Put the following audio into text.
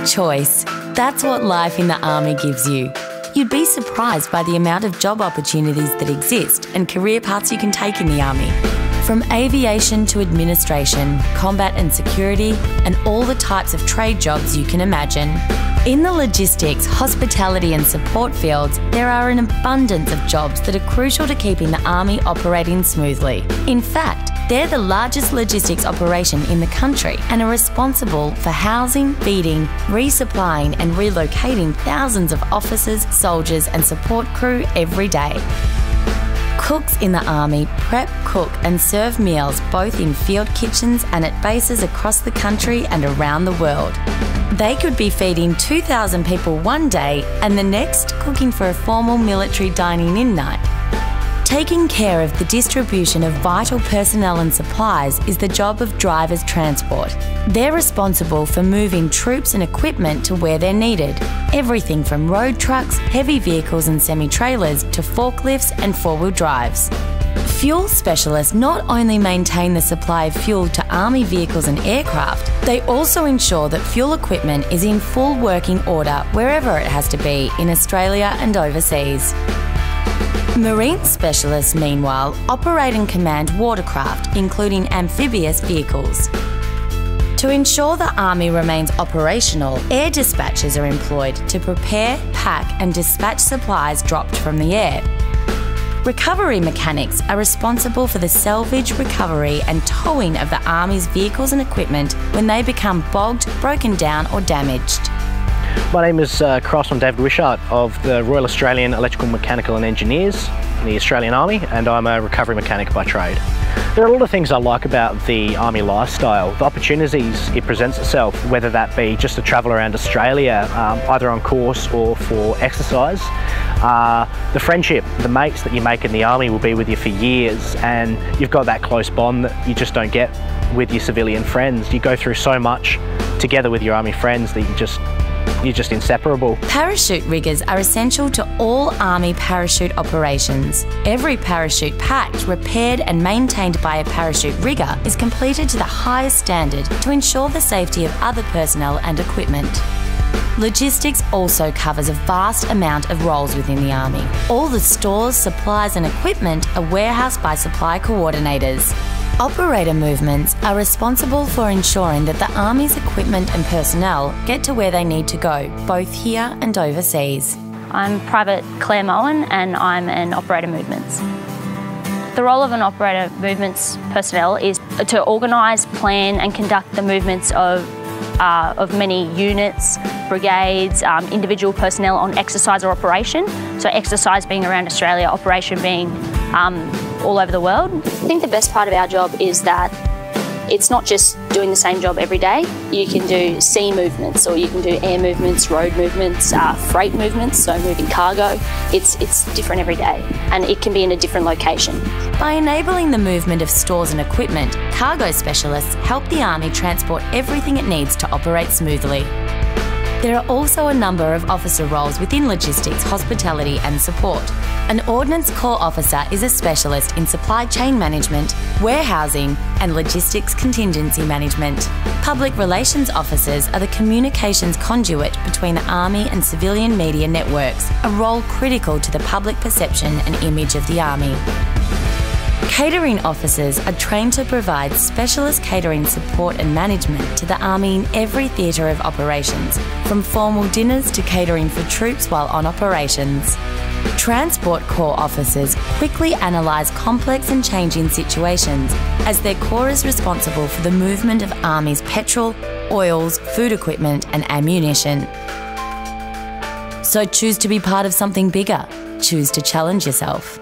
Choice. That's what life in the Army gives you. You'd be surprised by the amount of job opportunities that exist and career paths you can take in the Army. From aviation to administration, combat and security, and all the types of trade jobs you can imagine. In the logistics, hospitality and support fields, there are an abundance of jobs that are crucial to keeping the Army operating smoothly. In fact, they're the largest logistics operation in the country and are responsible for housing, feeding, resupplying and relocating thousands of officers, soldiers and support crew every day. Cooks in the Army prep, cook and serve meals both in field kitchens and at bases across the country and around the world. They could be feeding 2,000 people one day and the next cooking for a formal military dining-in night. Taking care of the distribution of vital personnel and supplies is the job of drivers transport. They're responsible for moving troops and equipment to where they're needed. Everything from road trucks, heavy vehicles and semi-trailers to forklifts and four-wheel drives. Fuel specialists not only maintain the supply of fuel to Army vehicles and aircraft, they also ensure that fuel equipment is in full working order wherever it has to be in Australia and overseas. Marine specialists, meanwhile, operate and command watercraft, including amphibious vehicles. To ensure the Army remains operational, air dispatchers are employed to prepare, pack and dispatch supplies dropped from the air. Recovery mechanics are responsible for the salvage, recovery and towing of the Army's vehicles and equipment when they become bogged, broken down or damaged. My name is Craftsman David Wishart of the Royal Australian Electrical, Mechanical and Engineers in the Australian Army, and I'm a recovery mechanic by trade. There are a lot of things I like about the Army lifestyle. The opportunities it presents itself, whether that be just to travel around Australia, either on course or for exercise. The friendship, the mates that you make in the Army will be with you for years, and you've got that close bond that you just don't get with your civilian friends. You go through so much together with your Army friends that you're just inseparable. Parachute riggers are essential to all Army parachute operations. Every parachute packed, repaired and maintained by a parachute rigger is completed to the highest standard to ensure the safety of other personnel and equipment. Logistics also covers a vast amount of roles within the Army. All the stores, supplies and equipment are warehoused by supply coordinators. Operator movements are responsible for ensuring that the Army's equipment and personnel get to where they need to go, both here and overseas. I'm Private Claire Moen and I'm an Operator Movements. The role of an Operator Movements personnel is to organise, plan and conduct the movements of many units, brigades, individual personnel on exercise or operation. So exercise being around Australia, operation being all over the world. I think the best part of our job is that it's not just doing the same job every day. You can do sea movements or you can do air movements, road movements, freight movements, so moving cargo. It's different every day and it can be in a different location. By enabling the movement of stores and equipment, cargo specialists help the Army transport everything it needs to operate smoothly. There are also a number of officer roles within logistics, hospitality and support. An Ordnance Corps officer is a specialist in supply chain management, warehousing and logistics contingency management. Public relations officers are the communications conduit between the Army and civilian media networks, a role critical to the public perception and image of the Army. Catering officers are trained to provide specialist catering support and management to the Army in every theatre of operations, from formal dinners to catering for troops while on operations. Transport Corps officers quickly analyse complex and changing situations, as their corps is responsible for the movement of Army's petrol, oils, food equipment and ammunition. So choose to be part of something bigger. Choose to challenge yourself.